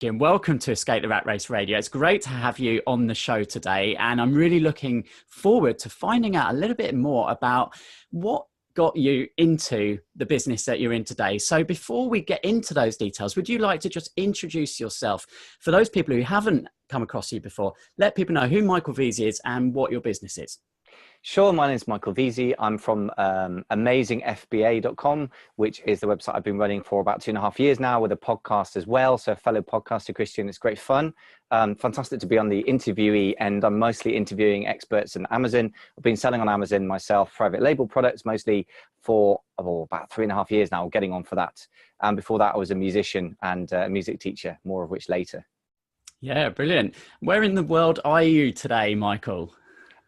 And welcome to Escape the Rat Race Radio. It's great to have you on the show today, and I'm really looking forward to finding out a little bit more about what got you into the business that you're in today. So before we get into those details, would you like to just introduce yourself for those people who haven't come across you before? Let people know who Michael Veazey is and what your business is. Sure, my name is Michael Veazey. I'm from Amazing FBA.com, which is the website I've been running for about 2.5 years now, with a podcast as well. So fellow podcaster Christian, it's great fun. Fantastic to be on the interviewee end. I'm mostly interviewing experts in Amazon. I've been selling on Amazon myself, private label products, mostly for about 3.5 years now, getting on for that. And before that, I was a musician and a music teacher, more of which later. Yeah, brilliant. Where in the world are you today, Michael?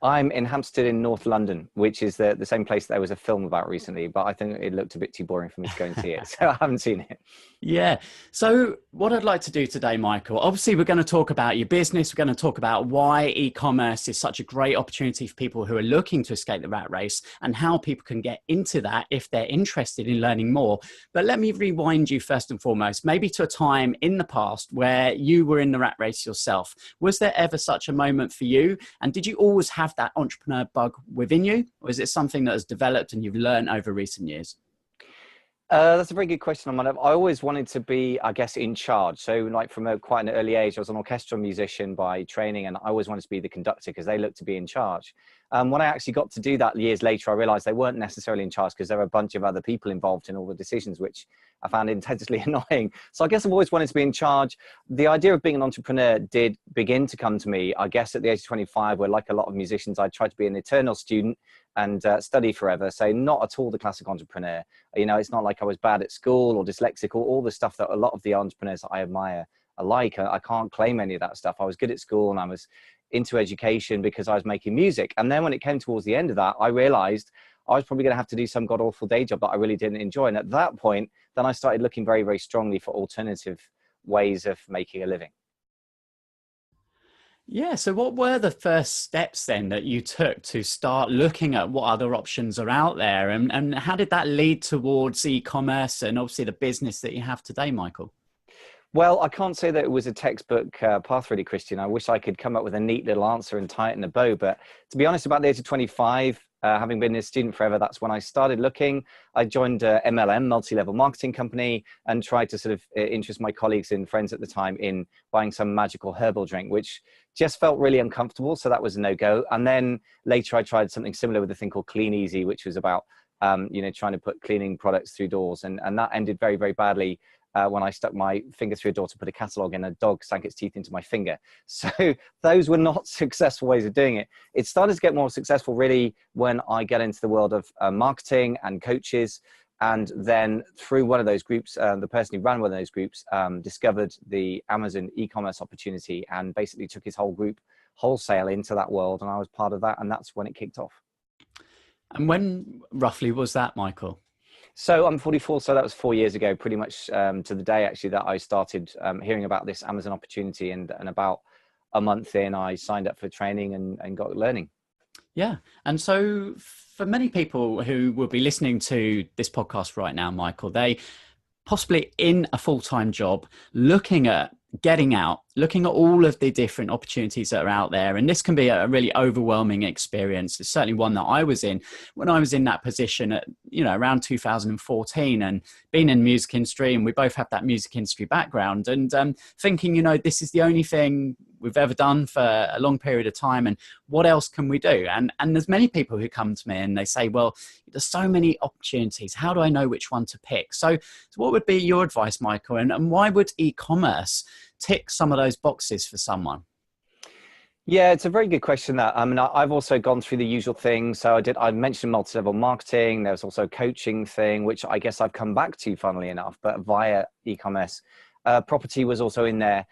I'm in Hampstead in North London, which is the same place there was a film about recently, but I think it looked a bit too boring for me to go and see it. So I haven't seen it. Yeah. So what I'd like to do today, Michael, obviously we're going to talk about your business. We're going to talk about why e-commerce is such a great opportunity for people who are looking to escape the rat race and how people can get into that if they're interested in learning more. But let me rewind you first and foremost, maybe to a time in the past where you were in the rat race yourself. Was there ever such a moment for you? And did you always have that entrepreneur bug within you? Or is it something that has developed and you've learned over recent years? That's a very good question. I always wanted to be, I guess, in charge. So like from quite an early age, I was an orchestral musician by training, and I always wanted to be the conductor because they looked to be in charge. When I actually got to do that years later, I realized they weren't necessarily in charge because there were a bunch of other people involved in all the decisions, which I found intensely annoying. So I guess I've always wanted to be in charge. The idea of being an entrepreneur did begin to come to me, I guess, at the age of 25, where like a lot of musicians, I tried to be an eternal student and study forever. So not at all the classic entrepreneur. You know, it's not like I was bad at school or dyslexic or all the stuff that a lot of the entrepreneurs that I admire are like. I can't claim any of that stuff. I was good at school and I was into education because I was making music. And then when it came towards the end of that, I realized I was probably going to have to do some god awful day job that I really didn't enjoy. And at that point, then I started looking very, very strongly for alternative ways of making a living. Yeah. So what were the first steps then that you took to start looking at what other options are out there? And how did that lead towards e-commerce and obviously the business that you have today, Michael? Well, I can't say that it was a textbook path really, Christian. I wish I could come up with a neat little answer and tie it in a bow. But to be honest, about the age of 25, having been a student forever, that's when I started looking. I joined MLM, multi-level marketing company, and tried to sort of interest my colleagues and friends at the time in buying some magical herbal drink, which just felt really uncomfortable. So that was a no-go. And then later I tried something similar with a thing called Clean Easy, which was about, trying to put cleaning products through doors. And that ended very, very badly. When I stuck my finger through a door to put a catalogue in, a dog sank its teeth into my finger. So those were not successful ways of doing it. It started to get more successful really when I got into the world of marketing and coaches. And then through one of those groups, the person who ran one of those groups discovered the Amazon e-commerce opportunity and basically took his whole group wholesale into that world. And I was part of that. And that's when it kicked off. And when roughly was that, Michael? So I'm 44, so that was 4 years ago, pretty much to the day actually that I started hearing about this Amazon opportunity, and about a month in, I signed up for training and got learning. Yeah. And so for many people who will be listening to this podcast right now, Michael, they possibly in a full-time job, looking at getting out, looking at all of the different opportunities that are out there. And this can be a really overwhelming experience. It's certainly one that I was in when I was in that position at, around 2014, and being in the music industry, and we both have that music industry background, and thinking, this is the only thing we've ever done for a long period of time. And what else can we do? And there's many people who come to me and they say, well, there's so many opportunities. How do I know which one to pick? So what would be your advice, Michael? And why would e-commerce tick some of those boxes for someone? Yeah, it's a very good question. That I've also gone through the usual things. So I mentioned multi-level marketing. There's also a coaching thing, which I guess I've come back to, funnily enough, but via e-commerce. Property was also in there.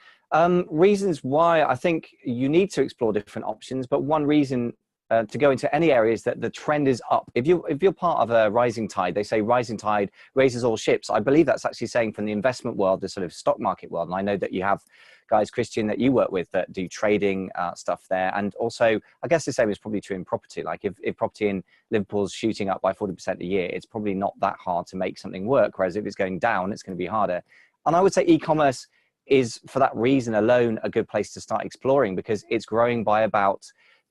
Reasons why I think you need to explore different options, but one reason to go into any area is that the trend is up. If you're part of a rising tide, they say rising tide raises all ships. I believe that's actually saying from the investment world, the sort of stock market world. And I know that you have guys, Christian, that you work with that do trading stuff there. And also, I guess the same is probably true in property. Like if property in Liverpool's shooting up by 40% a year, it's probably not that hard to make something work. Whereas if it's going down, it's going to be harder. And I would say e-commerce is for that reason alone a good place to start exploring, because it's growing by about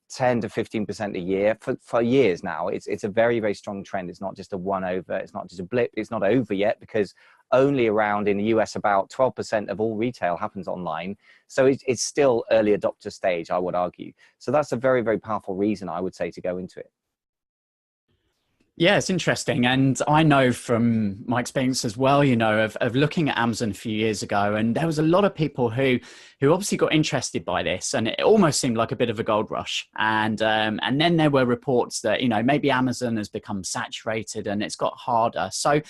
10 to 15% a year for years now. It's a very, very strong trend. It's not just a one over, it's not just a blip, it's not over yet, because only around in the US about 12% of all retail happens online. So it's still early adopter stage, I would argue. So that's a very, very powerful reason, I would say, to go into it. Yeah, it's interesting. And I know from my experience as well, you know, of looking at Amazon a few years ago, and there was a lot of people who obviously got interested by this, and it almost seemed like a bit of a gold rush. And then there were reports that, you know, maybe Amazon has become saturated and it's got harder. So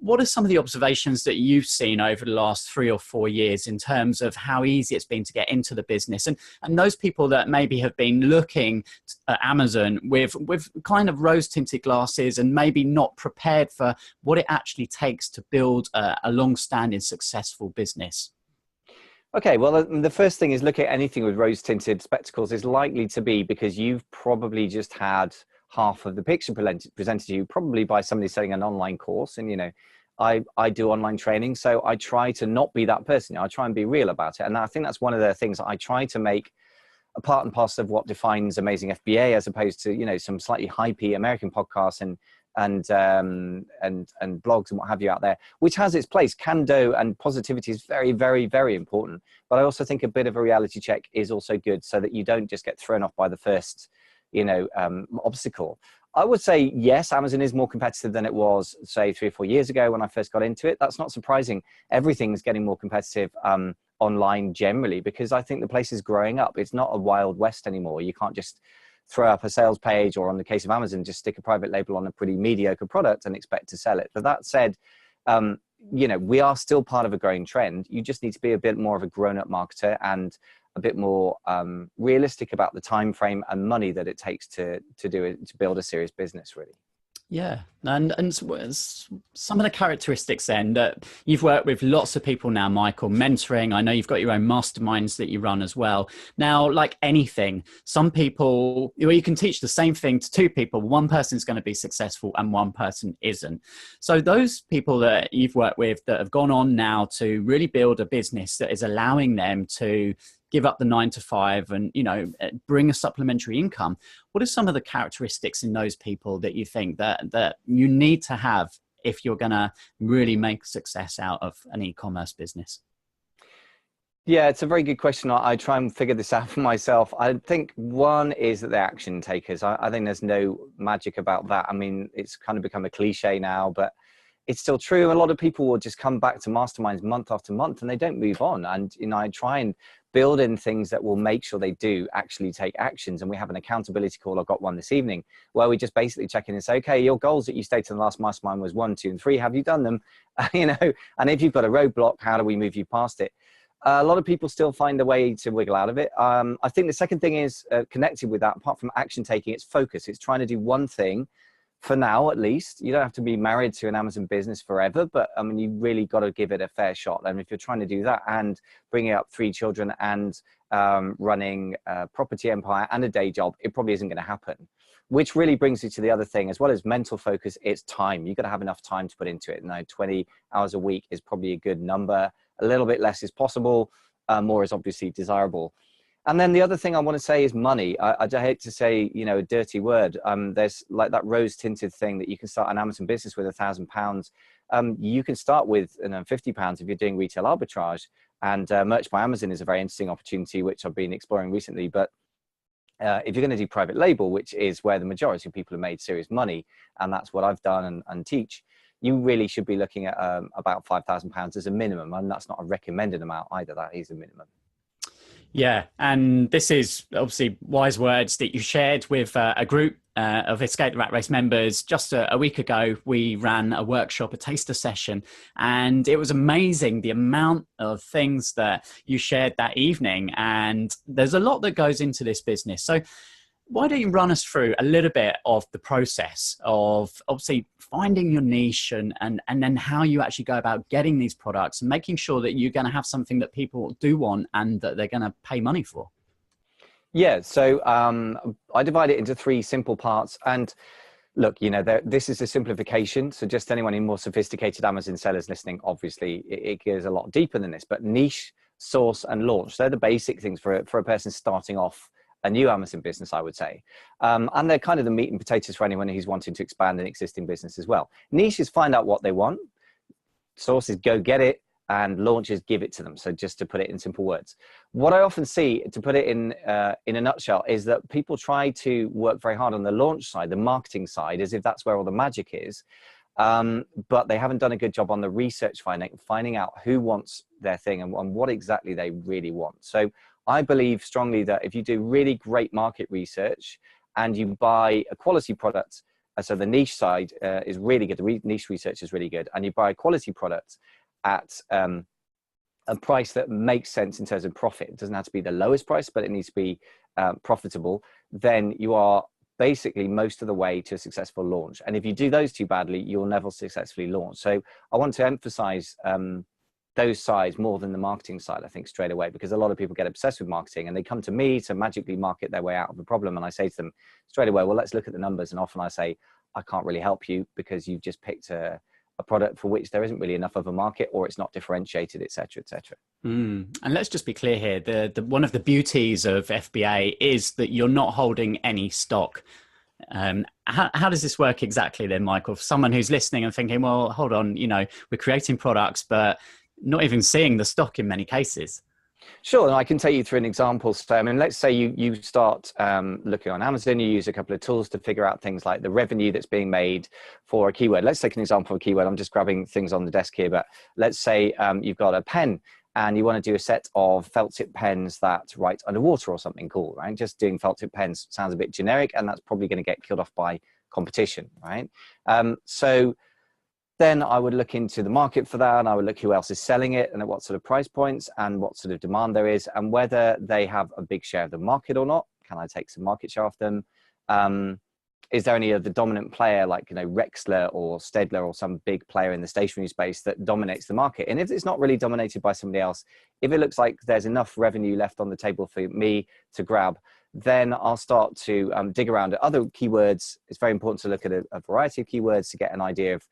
what are some of the observations that you've seen over the last 3 or 4 years in terms of how easy it's been to get into the business? And those people that maybe have been looking at Amazon with kind of rose-tinted glasses and maybe not prepared for what it actually takes to build a long-standing successful business. Okay, well, the first thing is, look at anything with rose-tinted spectacles is likely to be because you've probably just had half of the picture presented to you, probably by somebody selling an online course. And, you know, I do online training, so I try to not be that person. I try and be real about it. And I think that's one of the things that I try to make a part and parcel of what defines Amazing FBA, as opposed to, you know, some slightly hypey American podcasts and blogs and what have you out there, which has its place. Candor and positivity is very, very, very important. But I also think a bit of a reality check is also good, so that you don't just get thrown off by the first, you know, obstacle. I would say, yes, Amazon is more competitive than it was, say, 3 or 4 years ago when I first got into it. That's not surprising. Everything's getting more competitive online generally, because I think the place is growing up. It's not a Wild West anymore. You can't just throw up a sales page, or on the case of Amazon, just stick a private label on a pretty mediocre product and expect to sell it. But that said, you know, we are still part of a growing trend. You just need to be a bit more of a grown-up marketer and a bit more realistic about the time frame and money that it takes to build a serious business, really. Yeah, and some of the characteristics then that you've worked with lots of people now, Michael, mentoring. I know you've got your own masterminds that you run as well. Now, like anything, some people, well, you can teach the same thing to 2 people. One person's going to be successful and one person isn't. So those people that you've worked with that have gone on now to really build a business that is allowing them to give up the 9 to 5 and, you know, bring a supplementary income. What are some of the characteristics in those people that you think that you need to have if you're going to really make success out of an e-commerce business? Yeah, it's a very good question. I try and figure this out for myself. I think one is that they're action takers. I think there's no magic about that. I mean, it's kind of become a cliche now, but it's still true. A lot of people will just come back to masterminds month after month and they don't move on. And, you know, I try and build in things that will make sure they do actually take actions. And we have an accountability call. I've got one this evening where we just basically check in and say, okay, your goals that you stated in the last mastermind was 1, 2, and 3. Have you done them? You know, and if you've got a roadblock, how do we move you past it? A lot of people still find a way to wiggle out of it. I think the second thing is connected with that, apart from action taking, it's focus. It's trying to do one thing for now, at least. You don't have to be married to an Amazon business forever, but I mean, you really got to give it a fair shot. And if you're trying to do that and bringing up 3 children and running a property empire and a day job, it probably isn't going to happen. Which really brings you to the other thing, as well as mental focus, it's time. You've got to have enough time to put into it. Now, 20 hours a week is probably a good number. A little bit less is possible. More is obviously desirable. And then the other thing I want to say is money. I hate to say, you know, a dirty word. There's like that rose-tinted thing that you can start an Amazon business with £1,000. You can start with £50 if you're doing retail arbitrage. And Merch by Amazon is a very interesting opportunity, which I've been exploring recently. But if you're going to do private label, which is where the majority of people have made serious money, and that's what I've done and teach, you really should be looking at about £5,000 as a minimum. And that's not a recommended amount either. That is a minimum. Yeah, and this is obviously wise words that you shared with a group of Escape the Rat Race members. Just a week ago, we ran a workshop, a taster session, and it was amazing the amount of things that you shared that evening. And there's a lot that goes into this business. So why don't you run us through a little bit of the process of obviously finding your niche and then how you actually go about getting these products and making sure that you're going to have something that people do want and that they're going to pay money for? Yeah, so I divide it into 3 simple parts. And Look, this is a simplification. So just anyone in more sophisticated Amazon sellers listening, obviously it goes a lot deeper than this, but niche, source, and launch. They're the basic things for a person starting off a new Amazon business, I would say. And they're kind of the meat and potatoes for anyone who's wanting to expand an existing business as well. Niche is find out what they want. Source is go get it. And launch is give it to them. So just to put it in simple words, what I often see, to put it in a nutshell, is that people try to work very hard on the launch side, the marketing side, as if that's where all the magic is. But they haven't done a good job on the research, finding out who wants their thing and what exactly they really want. So I believe strongly that if you do really great market research and you buy a quality product, so the niche side is really good, the niche research is really good, and you buy a quality product at a price that makes sense in terms of profit. It doesn't have to be the lowest price, but it needs to be profitable. Then you are basically most of the way to a successful launch. And if you do those two badly, you'll never successfully launch. So I want to emphasize those sides more than the marketing side, I think, straight away, because a lot of people get obsessed with marketing and they come to me to magically market their way out of a problem. And I say to them straight away, well, let's look at the numbers. And often I say, I can't really help you because you've just picked a product for which there isn't really enough of a market, or it's not differentiated, et cetera, et cetera. And let's just be clear here. The one of the beauties of FBA is that you're not holding any stock. How does this work exactly then, Michael? For someone who's listening and thinking, well, hold on, we're creating products, but not even seeing the stock in many cases. Sure, and I can take you through an example. So, I mean, let's say you start looking on Amazon, you use a couple of tools to figure out things like the revenue that's being made for a keyword. Let's take an example of a keyword. I'm just grabbing things on the desk here, but let's say you've got a pen and you want to do a set of felt tip pens that write underwater or something cool, right? Just doing felt tip pens sounds a bit generic, and that's probably going to get killed off by competition, right? So then I would look into the market for that, and I would look who else is selling it and at what sort of price points and what sort of demand there is, and whether they have a big share of the market or not. Can I take some market share off them? Is there any of the dominant player like, Rexler or Stedler or some big player in the stationery space that dominates the market? And if it's not really dominated by somebody else, if it looks like there's enough revenue left on the table for me to grab, then I'll start to dig around at other keywords. It's very important to look at a variety of keywords to get an idea of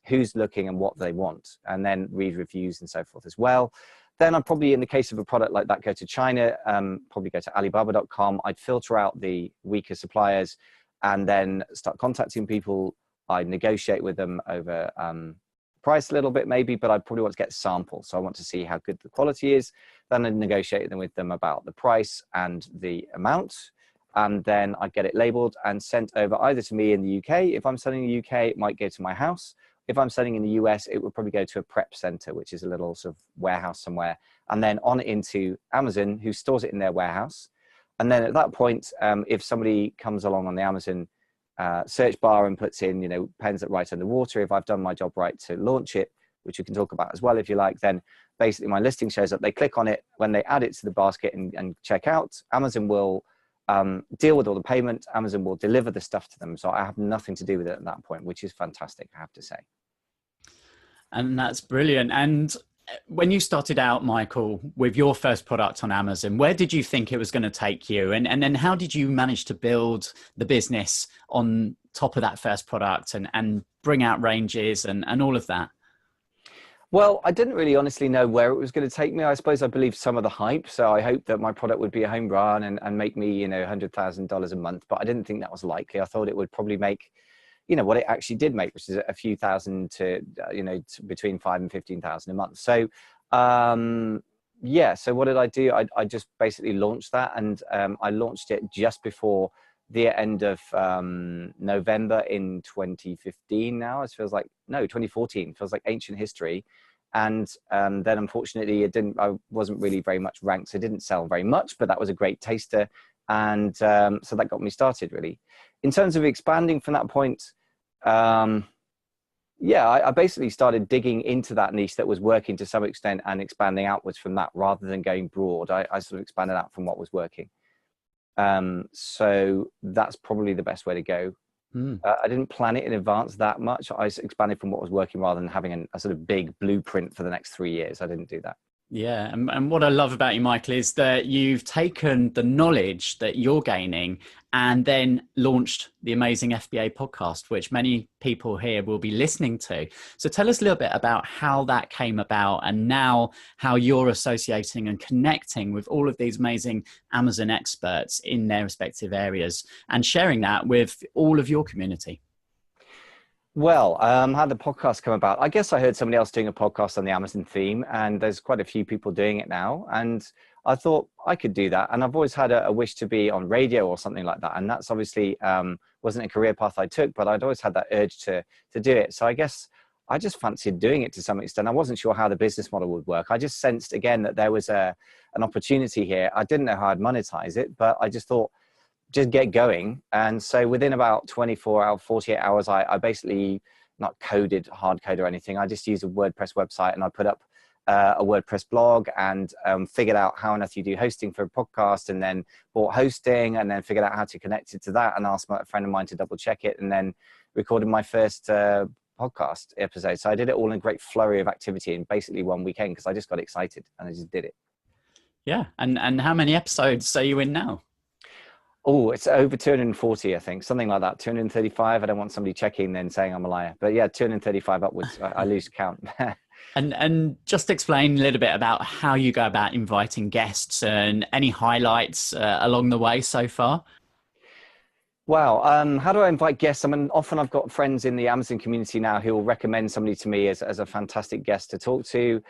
who's looking and what they want, and then read reviews and so forth as well. Then I'd probably, in the case of a product like that, go to China, probably go to Alibaba.com. I'd filter out the weaker suppliers and then start contacting people. I'd negotiate with them over price a little bit maybe, but I'd probably want to get samples. So I want to see how good the quality is. Then I'd negotiate with them about the price and the amount. And then I get it labeled and sent over either to me in the UK. If I'm selling in the UK, it might go to my house. If I'm selling in the US, it would probably go to a prep center, which is a little sort of warehouse somewhere, and then on into Amazon, who stores it in their warehouse. And then at that point, if somebody comes along on the Amazon search bar and puts in, pens that write underwater, if I've done my job right to launch it, which we can talk about as well if you like, then basically my listing shows up. They click on it. When they add it to the basket and check out, Amazon will deal with all the payment. Amazon will deliver the stuff to them. So I have nothing to do with it at that point, which is fantastic, I have to say. And that's brilliant. And when you started out, Michael, with your first product on Amazon, where did you think it was going to take you? And then how did you manage to build the business on top of that first product and bring out ranges and all of that? Well, I didn't really honestly know where it was going to take me. I suppose I believed some of the hype. So I hoped that my product would be a home run and make me, $100,000 a month. But I didn't think that was likely. I thought it would probably make, what it actually did make, which is a few thousand to, between 5 and 15,000 a month. So, so what did I do? I just basically launched that, and I launched it just before the end of November in 2015 now. It feels like, no, 2014, feels like ancient history. And then unfortunately I wasn't really very much ranked, so it didn't sell very much, but that was a great taster. And so that got me started really. In terms of expanding from that point, I basically started digging into that niche that was working to some extent and expanding outwards from that rather than going broad. I sort of expanded out from what was working. So that's probably the best way to go. I didn't plan it in advance that much. I expanded from what was working rather than having a sort of big blueprint for the next 3 years. I didn't do that. Yeah. And what I love about you, Michael, is that you've taken the knowledge that you're gaining and then launched the Amazing FBA podcast, which many people here will be listening to. So tell us a little bit about how that came about, and now how you're associating and connecting with all of these amazing Amazon experts in their respective areas and sharing that with all of your community. Well, how did the podcast come about? I guess I heard somebody else doing a podcast on the Amazon theme, and there's quite a few people doing it now. And I thought I could do that. And I've always had a wish to be on radio or something like that. And that's obviously wasn't a career path I took, but I'd always had that urge to do it. So I guess I just fancied doing it to some extent. I wasn't sure how the business model would work. I just sensed again that there was an opportunity here. I didn't know how I'd monetize it, but I just thought, just get going. And so within about 24 hours, 48 hours, I basically not hard code or anything. I just used a WordPress website, and I put up a WordPress blog, and figured out how on earth you do hosting for a podcast, and then bought hosting, and then figured out how to connect it to that, and asked a friend of mine to double check it, and then recorded my first podcast episode. So I did it all in a great flurry of activity in basically one weekend, because I just got excited and I just did it. Yeah. And how many episodes are you in now? Oh, it's over 240, I think, something like that. 235. I don't want somebody checking then saying I'm a liar, but yeah, 235 upwards. I lose count. And just explain a little bit about how you go about inviting guests and any highlights along the way so far. Wow. How do I invite guests? I mean, often I've got friends in the Amazon community now who will recommend somebody to me as a fantastic guest to talk to,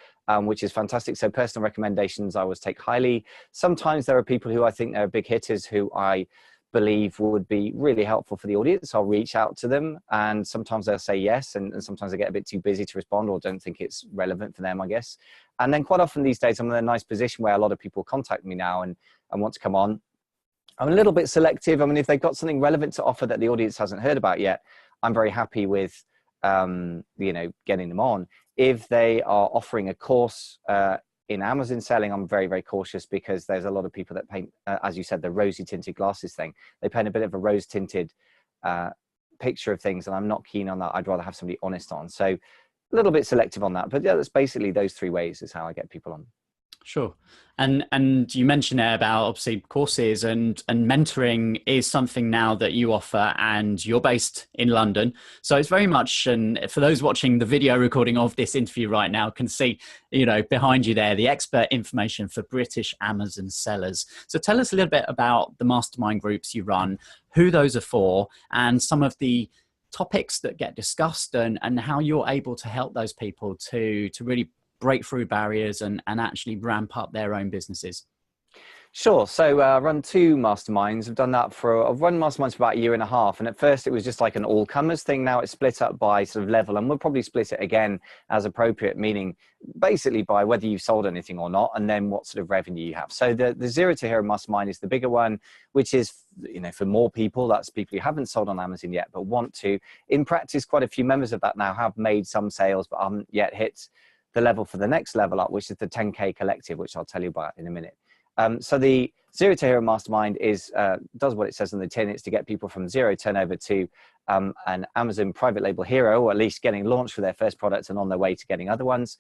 which is fantastic. So personal recommendations I always take highly. Sometimes there are people who I think they're big hitters who I believe would be really helpful for the audience. I'll reach out to them, and sometimes they'll say yes, and sometimes I get a bit too busy to respond or don't think it's relevant for them, I guess. And then quite often these days I'm in a nice position where a lot of people contact me now and want to come on. I'm a little bit selective. I mean, if they've got something relevant to offer that the audience hasn't heard about yet, I'm very happy with, getting them on. If they are offering a course in Amazon selling, I'm very, very cautious, because there's a lot of people that paint, as you said, the rosy tinted glasses thing. They paint a bit of a rose tinted picture of things, and I'm not keen on that. I'd rather have somebody honest on. So a little bit selective on that. But yeah, that's basically those three ways is how I get people on. Sure. And you mentioned there about obviously courses and mentoring is something now that you offer, and you're based in London. So it's very much, and for those watching the video recording of this interview right now can see, behind you there, the expert information for British Amazon sellers. So tell us a little bit about the mastermind groups you run, who those are for, and some of the topics that get discussed, and how you're able to help those people to really break through barriers and actually ramp up their own businesses. Sure. So I run two masterminds. I've run masterminds for about a year and a half. And at first it was just like an all-comers thing. Now it's split up by sort of level, and we'll probably split it again as appropriate, meaning basically by whether you've sold anything or not, and then what sort of revenue you have. So the Zero to Hero mastermind is the bigger one, which is, for more people. That's people who haven't sold on Amazon yet, but want to. In practice, quite a few members of that now have made some sales, but haven't yet hit the level for the next level up, which is the 10K collective, which I'll tell you about in a minute. So the Zero to Hero mastermind does what it says on the tin. It's to get people from zero turnover to an Amazon private label hero, or at least getting launched for their first product and on their way to getting other ones.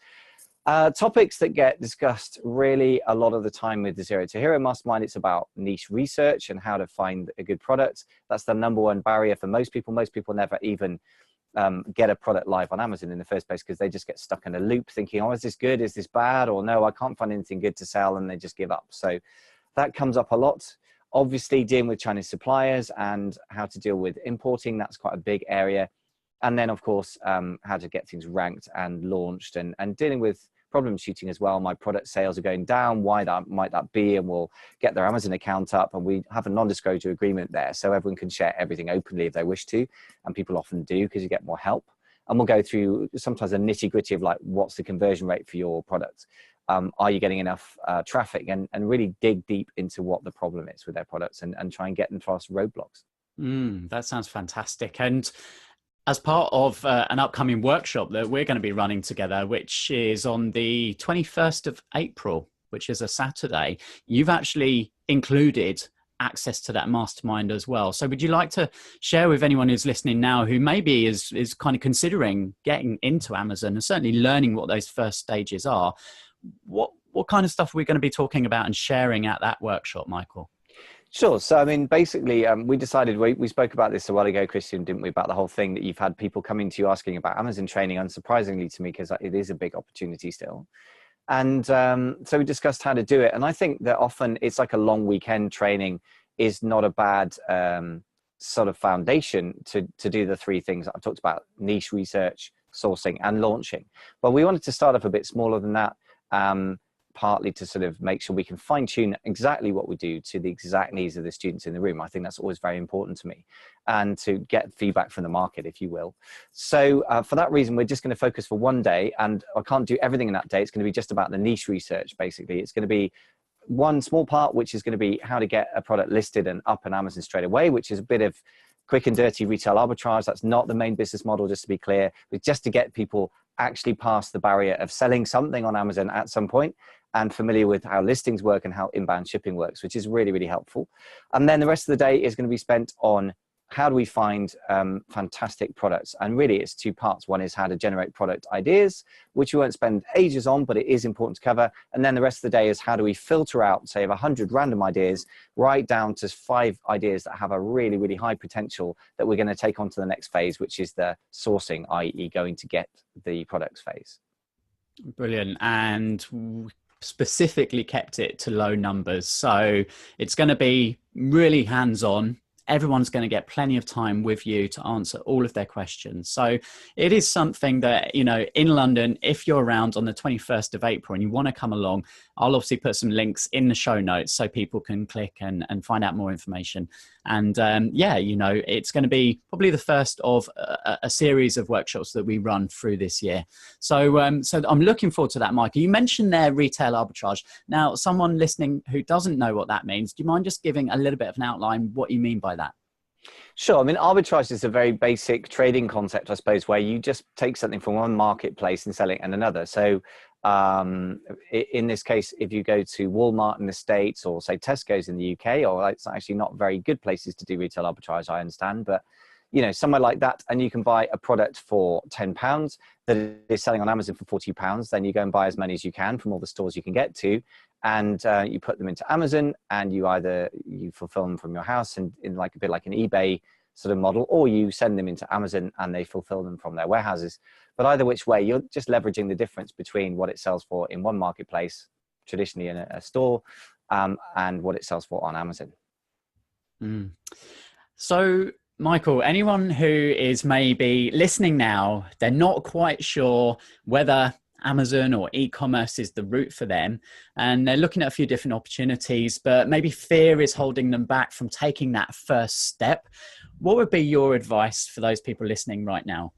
Topics that get discussed really a lot of the time with the Zero to Hero mastermind, it's about niche research and how to find a good product. That's the number one barrier for most people. Most people never even get a product live on Amazon in the first place, because they just get stuck in a loop thinking, oh, is this good? Is this bad? Or no, I can't find anything good to sell, and they just give up. So that comes up a lot. Obviously, dealing with Chinese suppliers and how to deal with importing, that's quite a big area. And then, of course, how to get things ranked and launched, and dealing with problem shooting as well. My product sales are going down. Why might that be? And we'll get their Amazon account up, and we have a non-disclosure agreement there, so everyone can share everything openly if they wish to, and people often do, because you get more help. And we'll go through sometimes a nitty-gritty of like, what's the conversion rate for your product? Are you getting enough traffic? And really dig deep into what the problem is with their products, and try and get them past roadblocks. That sounds fantastic. And as part of an upcoming workshop that we're going to be running together, which is on the 21st of April, which is a Saturday, you've actually included access to that mastermind as well. So would you like to share with anyone who's listening now who maybe is kind of considering getting into Amazon and certainly learning what those first stages are, what kind of stuff we're going to be talking about and sharing at that workshop, Michael? Sure. So, I mean, basically, we decided, we spoke about this a while ago, Christian, didn't we, about the whole thing that you've had people coming to you asking about Amazon training, unsurprisingly to me, because it is a big opportunity still. And so we discussed how to do it. And I think that often it's like a long weekend training is not a bad sort of foundation to do the three things that I've talked about: niche research, sourcing, and launching. But we wanted to start off a bit smaller than that, partly to sort of make sure we can fine tune exactly what we do to the exact needs of the students in the room. I think that's always very important to me, and to get feedback from the market, if you will. So for that reason, we're just going to focus for one day, and I can't do everything in that day. It's going to be just about the niche research, basically. It's going to be one small part, which is going to be how to get a product listed and up on Amazon straight away, which is a bit of quick and dirty retail arbitrage. That's not the main business model, just to be clear, but just to get people actually past the barrier of selling something on Amazon at some point, and familiar with how listings work and how inbound shipping works, which is really, really helpful. And then the rest of the day is going to be spent on how do we find fantastic products. And really it's two parts. One is how to generate product ideas, which we won't spend ages on, but it is important to cover. And then the rest of the day is how do we filter out, say, of 100 random ideas, right down to 5 ideas that have a really, really high potential that we're going to take on to the next phase, which is the sourcing, i.e. going to get the products phase. Brilliant. And specifically kept it to low numbers. So it's going to be really hands-on. Everyone's going to get plenty of time with you to answer all of their questions. So it is something that, you know, in London, if you're around on the 21st of April and you want to come along, I'll obviously put some links in the show notes so people can click and find out more information. And yeah, you know, it's going to be probably the first of a series of workshops that we run through this year. So, so I'm looking forward to that, Michael. You mentioned there retail arbitrage. Now, someone listening who doesn't know what that means, do you mind just giving a little bit of an outline what you mean by that? Sure. I mean, arbitrage is a very basic trading concept, I suppose, where you just take something from one marketplace and sell it in another. So in this case, if you go to Walmart in the States, or say Tesco's in the UK, or it's actually not very good places to do retail arbitrage, I understand, but you know, somewhere like that, and you can buy a product for £10 that is selling on Amazon for £40, then you go and buy as many as you can from all the stores you can get to, and you put them into Amazon, and you fulfill them from your house, and in like a bit like an eBay sort of model, or you send them into Amazon and they fulfill them from their warehouses. But either which way, you're just leveraging the difference between what it sells for in one marketplace, traditionally in a store, and what it sells for on Amazon. So Michael, anyone who is maybe listening now, they're not quite sure whether Amazon or e-commerce is the route for them, and they're looking at a few different opportunities, but maybe fear is holding them back from taking that first step. What would be your advice for those people listening right now?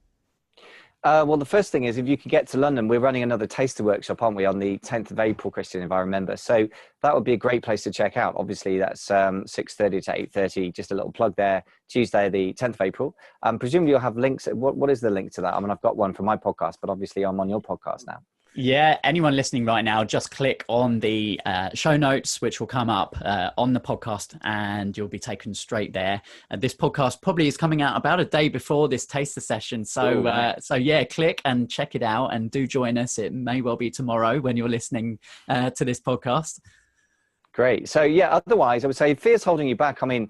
Well, the first thing is, if you could get to London, we're running another taster workshop, aren't we, on the 10th of April, Christian, if I remember. So that would be a great place to check out. Obviously, that's 6:30 to 8:30, just a little plug there, Tuesday, the 10th of April. Presumably you'll have links. What is the link to that? I mean, I've got one from my podcast, but obviously I'm on your podcast now. Yeah, anyone listening right now, just click on the show notes, which will come up on the podcast, and you'll be taken straight there. This podcast probably is coming out about a day before this taster session. So, so yeah, click and check it out, and do join us. It may well be tomorrow when you're listening to this podcast. Great. So yeah, otherwise I would say fear's holding you back. I mean,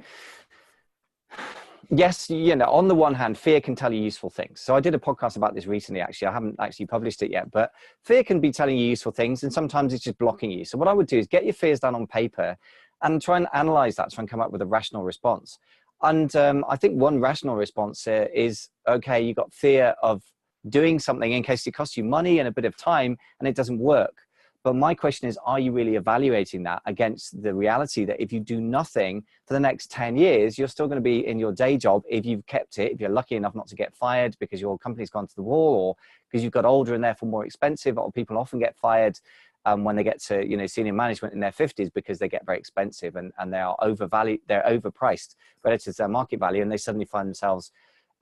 yes, you know, on the one hand, fear can tell you useful things. So I did a podcast about this recently, actually. I haven't actually published it yet, but fear can be telling you useful things, and sometimes it's just blocking you. So what I would do is get your fears down on paper and try and analyze that, try and come up with a rational response. And I think one rational response is, okay, you got fear of doing something in case it costs you money and a bit of time and it doesn't work. But my question is, are you really evaluating that against the reality that if you do nothing for the next 10 years, you're still going to be in your day job if you've kept it, if you're lucky enough not to get fired because your company's gone to the wall, or because you've got older and therefore more expensive, or people often get fired when they get to, you know, senior management in their 50s because they get very expensive and they are overvalued, they're overpriced relative to their market value, and they suddenly find themselves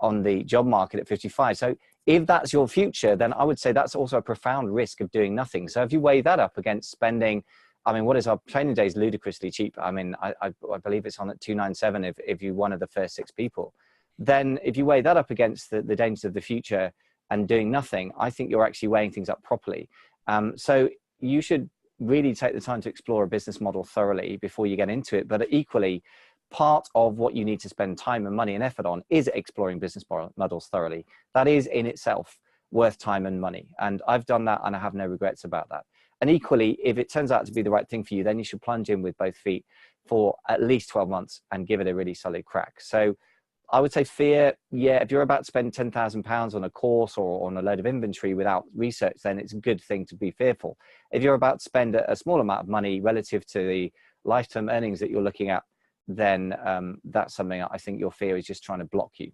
on the job market at 55. So if that's your future, then I would say that's also a profound risk of doing nothing. So if you weigh that up against spending, I mean, what is our training days? Ludicrously cheap. I mean, I believe it's on at $297 if you're one of the first 6 people. Then if you weigh that up against the dangers of the future and doing nothing, I think you're actually weighing things up properly. So you should really take the time to explore a business model thoroughly before you get into it. But equally, part of what you need to spend time and money and effort on is exploring business models thoroughly. That is in itself worth time and money. And I've done that, and I have no regrets about that. And equally, if it turns out to be the right thing for you, then you should plunge in with both feet for at least 12 months and give it a really solid crack. So I would say fear, yeah, if you're about to spend £10,000 on a course or on a load of inventory without research, then it's a good thing to be fearful. If you're about to spend a small amount of money relative to the lifetime earnings that you're looking at, then that's something I think your fear is just trying to block you.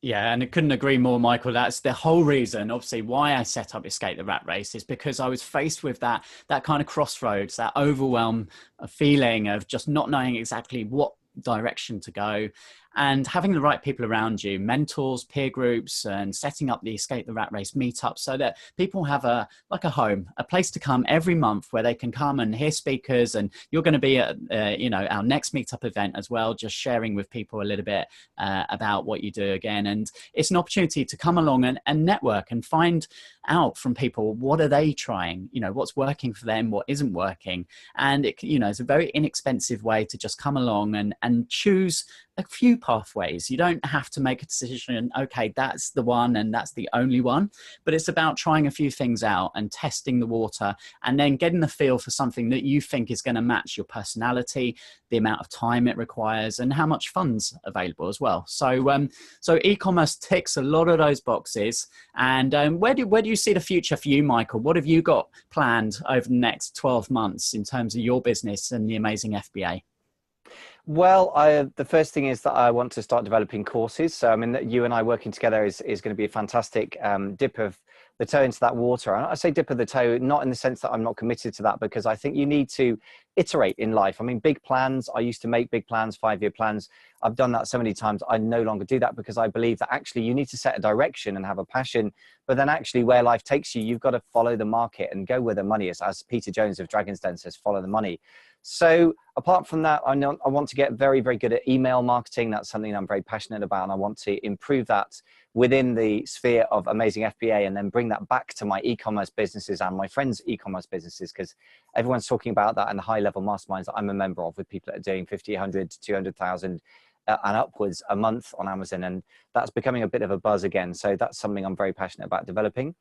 Yeah, and I couldn't agree more, Michael. That's the whole reason, obviously, why I set up Escape the Rat Race, is because I was faced with that kind of crossroads, that overwhelm, a feeling of just not knowing exactly what direction to go. And having the right people around you, mentors, peer groups, and setting up the Escape the Rat Race meetup so that people have a home, a place to come every month where they can come and hear speakers. And you're going to be at our next meetup event as well, just sharing with people a little bit about what you do again. And it's an opportunity to come along and network and find out from people, what are they trying, what's working for them, what isn't working. And it's a very inexpensive way to just come along and choose a few pathways. You don't have to make a decision, okay, that's the one and that's the only one, but it's about trying a few things out and testing the water, and then getting the feel for something that you think is going to match your personality, the amount of time it requires, and how much funds available as well. So e-commerce ticks a lot of those boxes. And where do you see the future for you, Michael? What have you got planned over the next 12 months in terms of your business and the Amazing FBA? Well, the first thing is that I want to start developing courses. So, I mean, you and I working together is going to be a fantastic dip of the toe into that water. And I say dip of the toe, not in the sense that I'm not committed to that, because I think you need to iterate in life. I mean, big plans, I used to make big plans, 5-year plans. I've done that so many times. I no longer do that, because I believe that actually you need to set a direction and have a passion, but then actually where life takes you, you've got to follow the market and go where the money is. As Peter Jones of Dragon's Den says, follow the money. So apart from that, I want to get very, very good at email marketing. That's something I'm very passionate about, and I want to improve that within the sphere of Amazing FBA, and then bring that back to my e-commerce businesses and my friends' e-commerce businesses, because everyone's talking about that in the high-level masterminds that I'm a member of, with people that are doing 50, 100, 200,000 and upwards a month on Amazon, and that's becoming a bit of a buzz again. So that's something I'm very passionate about developing.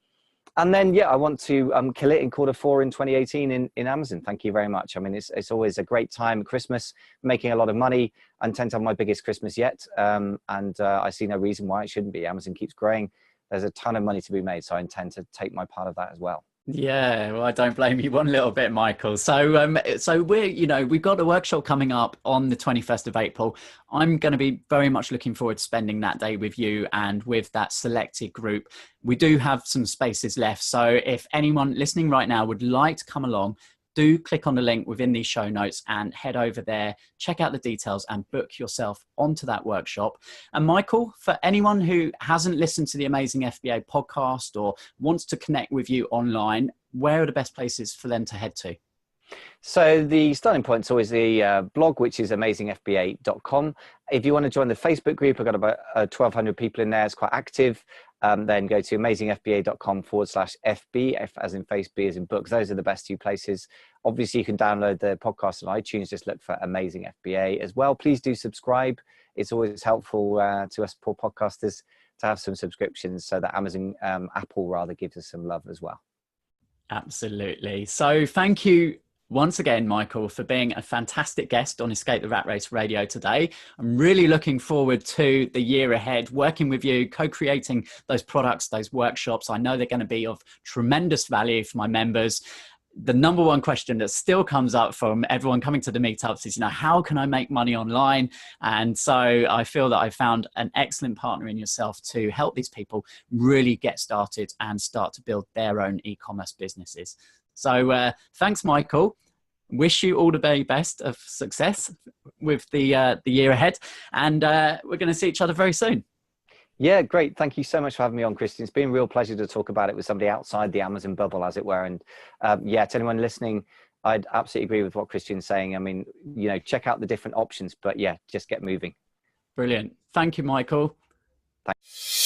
And then, yeah, I want to kill it in Q4 in 2018 in Amazon. Thank you very much. I mean, it's always a great time at Christmas, making a lot of money. I intend to have my biggest Christmas yet. And I see no reason why it shouldn't be. Amazon keeps growing. There's a ton of money to be made. So I intend to take my part of that as well. Yeah, well, I don't blame you one little bit, Michael. So we've got a workshop coming up on the 21st of April. I'm going to be very much looking forward to spending that day with you and with that selected group. We do have some spaces left. So if anyone listening right now would like to come along, do click on the link within these show notes and head over there, check out the details and book yourself onto that workshop. And Michael, for anyone who hasn't listened to the Amazing FBA podcast or wants to connect with you online, where are the best places for them to head to? So the starting point is always the blog, which is amazingfba.com. If you want to join the Facebook group, I've got about 1,200 people in there. It's quite active. Then go to amazingfba.com/FB, F as in face, B as in books. Those are the best two places. Obviously, you can download the podcast on iTunes. Just look for Amazing FBA as well. Please do subscribe. It's always helpful to us poor podcasters to have some subscriptions, so that Amazon, Apple rather, gives us some love as well. Absolutely. So thank you once again, Michael, for being a fantastic guest on Escape the Rat Race Radio today. I'm really looking forward to the year ahead, working with you, co-creating those products, those workshops. I know they're going to be of tremendous value for my members. The number one question that still comes up from everyone coming to the meetups is, how can I make money online? And so I feel that I found an excellent partner in yourself to help these people really get started and start to build their own e-commerce businesses. So thanks, Michael. Wish you all the very best of success with the year ahead. And we're going to see each other very soon. Yeah, great. Thank you so much for having me on, Christian. It's been a real pleasure to talk about it with somebody outside the Amazon bubble, as it were. And to anyone listening, I'd absolutely agree with what Christian's saying. I mean, check out the different options, but yeah, just get moving. Brilliant. Thank you, Michael. Thanks.